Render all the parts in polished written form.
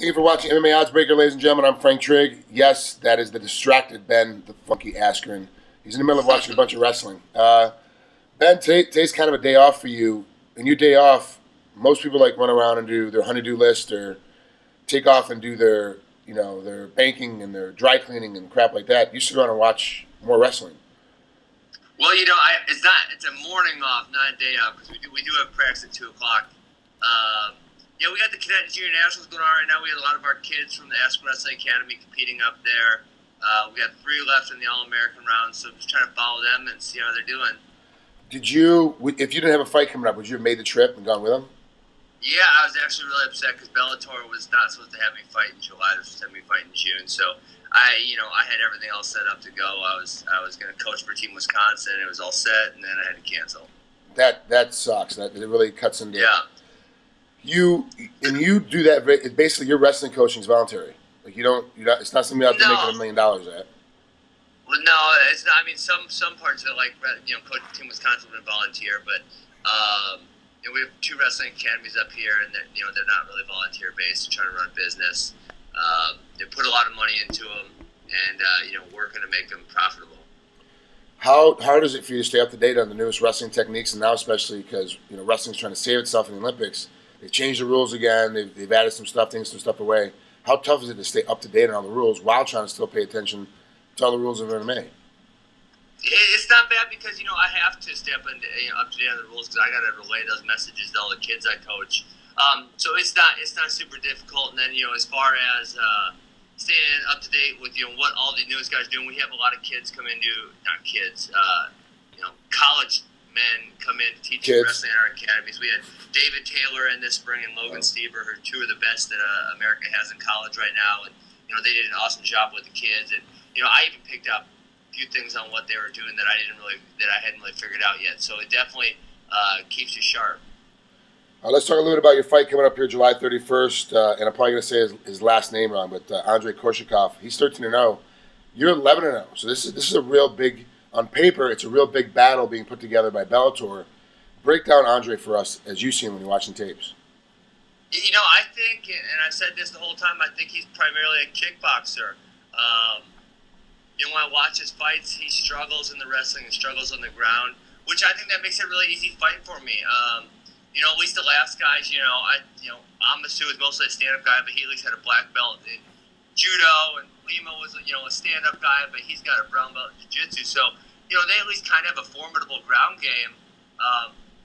Thank you for watching MMA Oddsbreaker, ladies and gentlemen. I'm Frank Trigg. Yes, that is the distracted Ben, the funky Askren. He's in the middle of watching a bunch of wrestling. Ben, today's kind of a day off for you. And your day off, most people like run around and do their honey-do list or take off and do their, their banking and their dry cleaning and crap like that. You sit around and watch more wrestling. Well, it's a morning off, not a day off, because we do have practice at 2 o'clock. Yeah, we got the Cadet Junior Nationals going on right now. We had a lot of our kids from the Askren Wrestling Academy competing up there. We got 3 left in the All-American round, so just trying to follow them and see how they're doing. Did you, if you didn't have a fight coming up, would you have made the trip and gone with them? Yeah, I was actually really upset because Bellator was not supposed to have me fight in July. They were supposed to have me fight in June. So I had everything all set up to go. I was going to coach for Team Wisconsin. It was all set, and then I had to cancel. That sucks. That it really cuts into. Yeah. You do that. Basically, your wrestling coaching is voluntary. Like it's not something you have to make $1 million at. Well, no, it's not. I mean, some parts of it, like coaching Team Wisconsin, would volunteer, but we have 2 wrestling academies up here, and they're not really volunteer based. They're trying to run a business. They put a lot of money into them, and working to make them profitable. How hard is it for you to stay up to date on the newest wrestling techniques, and now especially because wrestling's trying to save itself in the Olympics? They've changed the rules again. They've added some stuff, taken some stuff away. How tough is it to stay up to date on all the rules while trying to still pay attention to all the rules of MMA? It's not bad because I have to stay up to date on the rules because I got to relay those messages to all the kids I coach. So it's not super difficult. And then as far as staying up to date with what all the newest guys are doing, we have a lot of kids come into college men come in to teach wrestling at our academies. We had David Taylor in this spring and Logan Stever, who are 2 of the best that America has in college right now. And they did an awesome job with the kids. And I even picked up a few things on what they were doing that I hadn't really figured out yet. So it definitely keeps you sharp. Let's talk a little bit about your fight coming up here July 31st. And I'm probably going to say his last name wrong, but Andrey Koreshkov. He's 13-0. You're 11-0. So this is a real big. On paper, it's a real big battle being put together by Bellator. Break down Andrey for us as you see him when you're watching tapes. I think, and I've said this the whole time, I think he's primarily a kickboxer. When I watch his fights, he struggles in the wrestling and struggles on the ground, which I think that makes it a really easy fight for me. At least the last guys, Amasu is mostly a stand-up guy, but he at least had a black belt in judo, and Lima was, a stand-up guy, but he's got a brown belt in jiu-jitsu. So, they at least kind of have a formidable ground game.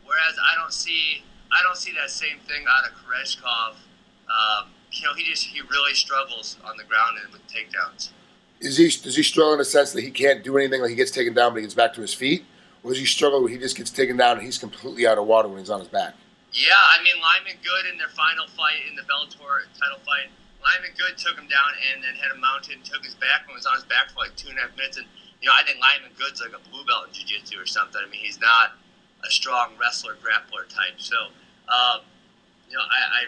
Whereas I don't see that same thing out of Koreshkov. He really struggles on the ground and with takedowns. Does he struggle in the sense that he can't do anything, like he gets taken down but he gets back to his feet? Or does he struggle where he just gets taken down and he's completely out of water when he's on his back? Yeah, Lyman Good in their final fight in the Bellator title fight, Lyman Good took him down and then had him mounted and took his back and was on his back for like 2.5 minutes. And, I think Lyman Good's like a blue belt in jiu-jitsu or something. He's not a strong wrestler, grappler type. So, I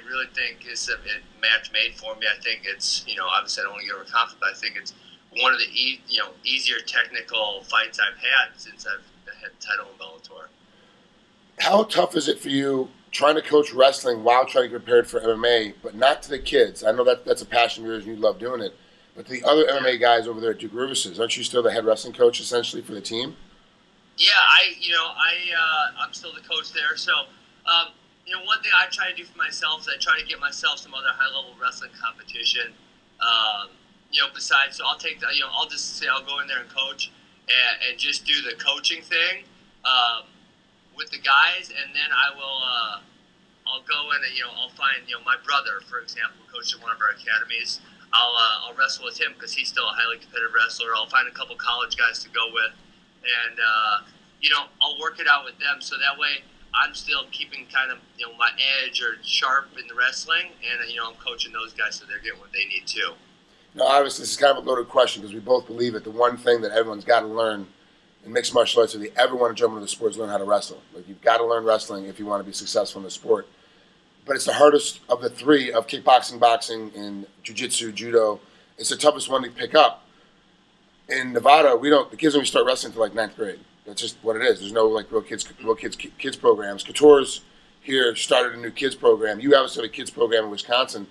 really think it's a match made for me. I think it's, obviously I don't want to get overconfident, but I think it's one of the easier technical fights I've had since I've had the title in Bellator. How tough is it for you trying to coach wrestling while trying to get prepared for MMA, but not to the kids? I know that's a passion of yours and you love doing it, but to the other MMA guys over there at Duke Rivers, aren't you still the head wrestling coach essentially for the team? Yeah, I'm still the coach there. So, one thing I try to do for myself is I try to get myself some other high-level wrestling competition. Besides, so I'll take I'll just say I'll go in there and coach and just do the coaching thing with the guys, and then I will I'll go in and I'll find my brother, for example, who coached at one of our academies. I'll wrestle with him because he's still a highly competitive wrestler. I'll find a couple college guys to go with, and I'll work it out with them so that way I'm still keeping kind of my edge or sharp in the wrestling, and I'm coaching those guys so they're getting what they need too. Now, obviously, this is kind of a loaded question because we both believe it. The one thing that everyone's got to learn in mixed martial arts, if you ever want to jump into the sport, is learn how to wrestle. Like, you've got to learn wrestling if you want to be successful in the sport. But it's the hardest of the 3 of kickboxing, boxing, and jiu-jitsu, judo. It's the toughest one to pick up. In Nevada, the kids don't even start wrestling until like 9th grade. That's just what it is. There's no like real kids programs. Couture's here started a new kids program. You obviously have a kids program in Wisconsin.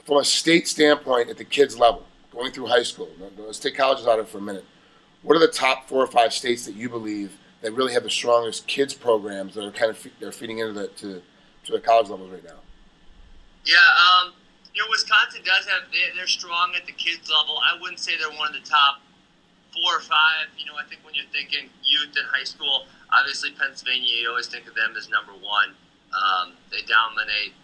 from a state standpoint at the kids level, going through high school, let's take colleges out of it for a minute. What are the top 4 or 5 states that you believe that really have the strongest kids programs that are kind of they're feeding into to the college levels right now? Yeah, Wisconsin does have, they're strong at the kids level. I wouldn't say they're one of the top 4 or 5. I think when you're thinking youth and high school, obviously Pennsylvania, you always think of them as number 1. They dominate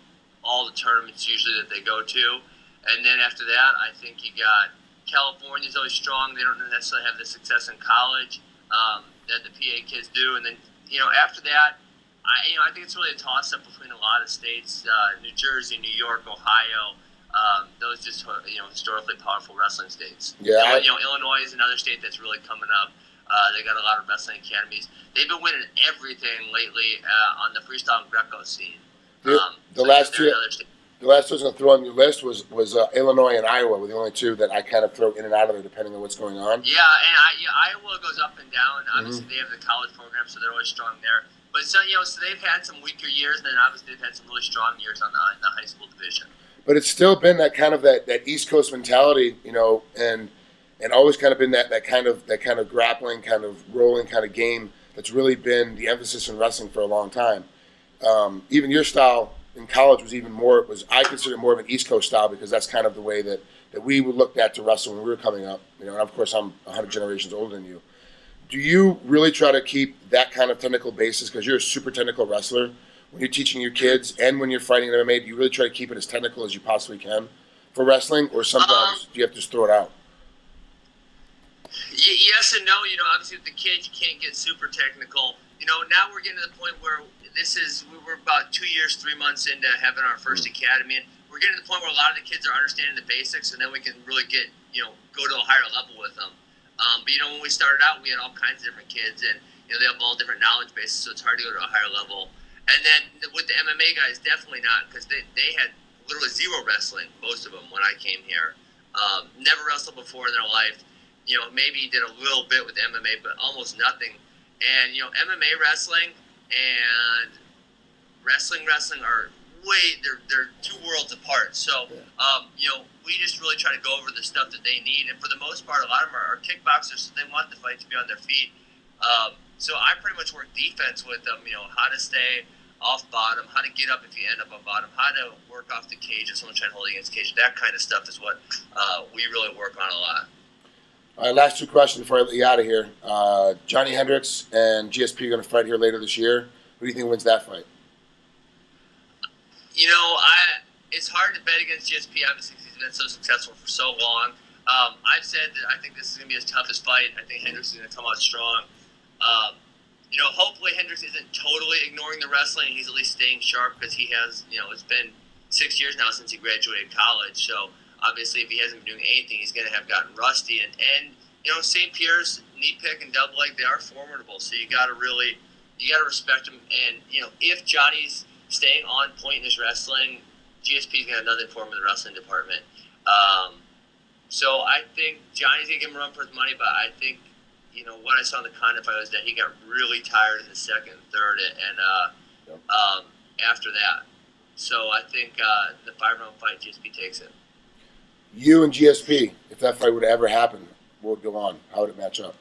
all the tournaments usually that they go to. And then after that, I think you got California's always strong. They don't necessarily have the success in college that the PA kids do. And then, after that, I think it's really a toss-up between a lot of states, New Jersey, New York, Ohio, those just, historically powerful wrestling states. Yeah. Illinois is another state that's really coming up. They got a lot of wrestling academies. They've been winning everything lately on the freestyle and Greco scene. The last 2 I was going to throw on your list was Illinois and Iowa were the only 2 that I kind of throw in and out of there depending on what's going on. Yeah, and Iowa goes up and down. Obviously, they have the college program, so they're always strong there. But so they've had some weaker years, and then obviously they've had some really strong years on the high school division. But it's still been that kind of that East Coast mentality, and always kind of been that kind of grappling, kind of rolling kind of game that's really been the emphasis in wrestling for a long time. Even your style in college was even more. I consider it more of an East Coast style because that's kind of the way that we looked at to wrestle when we were coming up. And of course I'm 100 generations older than you. Do you really try to keep that kind of technical basis because you're a super technical wrestler when you're teaching your kids and when you're fighting in MMA? Do you really try to keep it as technical as you possibly can for wrestling, or sometimes do you have to just throw it out? Yes and no. Obviously with the kids you can't get super technical. Now we're getting to the point where we're about 2 years, 3 months into having our first academy, and we're getting to the point where a lot of the kids are understanding the basics, and then we can really get, go to a higher level with them. But when we started out, we had all kinds of different kids, and they have all different knowledge bases, so it's hard to go to a higher level. And then with the MMA guys, definitely not, because they had literally zero wrestling, most of them, when I came here. Never wrestled before in their life. Maybe did a little bit with MMA, but almost nothing. And MMA wrestling and wrestling are they're 2 worlds apart. So we just really try to go over the stuff that they need, and for the most part, a lot of them are kickboxers, so they want the fight to be on their feet. So I pretty much work defense with them. How to stay off bottom, how to get up if you end up on bottom, how to work off the cage if someone's trying to hold against the cage. That kind of stuff is what we really work on a lot. All right, last 2 questions before I let you out of here. Johnny Hendricks and GSP are going to fight here later this year. Who do you think wins that fight? It's hard to bet against GSP, obviously, because he's been so successful for so long. I've said that I think this is going to be his toughest fight. I think Hendricks is going to come out strong. Hopefully Hendricks isn't totally ignoring the wrestling. He's at least staying sharp because he has, it's been 6 years now since he graduated college. So obviously if he hasn't been doing anything, he's going to have gotten rusty. And St. Pierre's knee pick and double leg, they are formidable. So you got to respect him. And, if Johnny's staying on point in his wrestling, GSP's going to have nothing for him in the wrestling department. So I think Johnny's going to give him a run for his money, but I think, what I saw in the Condit fight was that he got really tired in the second and third, and after that. So I think the 5-round fight, GSP takes it. You and GSP, if that fight would ever happen, what would go on? How would it match up?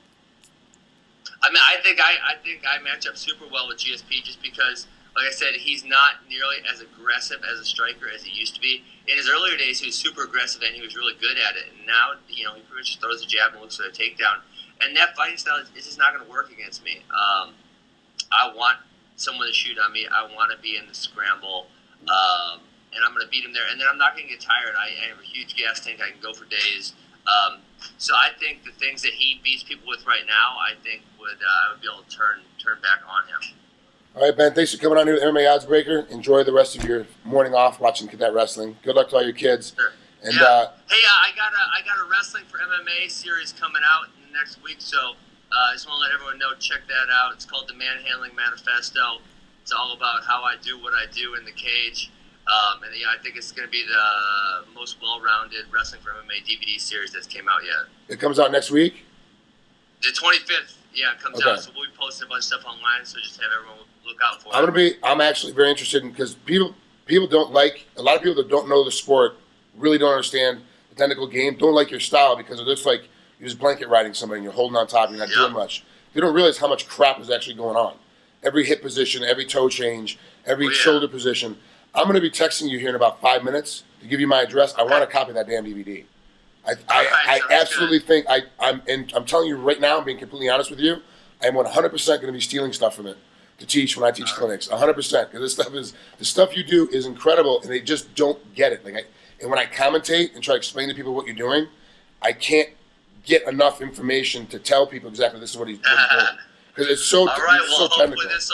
I think I match up super well with GSP just because, like I said, he's not nearly as aggressive as a striker as he used to be. In his earlier days, he was super aggressive and he was really good at it. And now, he pretty much just throws a jab and looks for a takedown. And that fighting style is just not going to work against me. I want someone to shoot on me. I want to be in the scramble. And I'm going to beat him there. And then I'm not going to get tired. I have a huge gas tank. I can go for days. So I think the things that he beats people with right now, I think I would be able to turn back on him. All right, Ben, thanks for coming on here with MMA Oddsbreaker. Enjoy the rest of your morning off watching Cadet Wrestling. Good luck to all your kids. Sure. And, hey, I got a Wrestling for MMA series coming out in the next week, so I just want to let everyone know, check that out. It's called the Manhandling Manifesto. It's all about how I do what I do in the cage. And I think it's going to be the most well-rounded Wrestling for MMA DVD series that's came out yet. It comes out next week? The 25th, it comes out. So we'll be posting a bunch of stuff online, so just have everyone look out for it. I'm actually very interested in, because people don't like, a lot of people that don't know the sport really don't understand the technical game, don't like your style because it looks like you're just blanket riding somebody and you're holding on top and you're not doing much. They don't realize how much crap is actually going on. Every hip position, every toe change, every shoulder position. I'm going to be texting you here in about 5 minutes to give you my address. I want to copy that damn DVD. I absolutely think I'm telling you right now, I'm being completely honest with you, I'm 100% going to be stealing stuff from it to teach when I teach clinics. 100%, because the stuff you do is incredible, and they just don't get it. And when I commentate and try to explain to people what you're doing, I can't get enough information to tell people exactly this is what he's doing. Because it's so technical. All right, well, hopefully this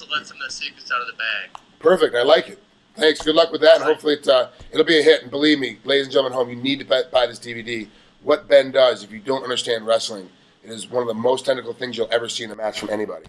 will let some of the secrets out of the bag. Perfect, I like it. Thanks, good luck with that, and hopefully it'll be a hit. And believe me, ladies and gentlemen at home, you need to buy this DVD. What Ben does, if you don't understand wrestling, it is one of the most technical things you'll ever see in a match from anybody.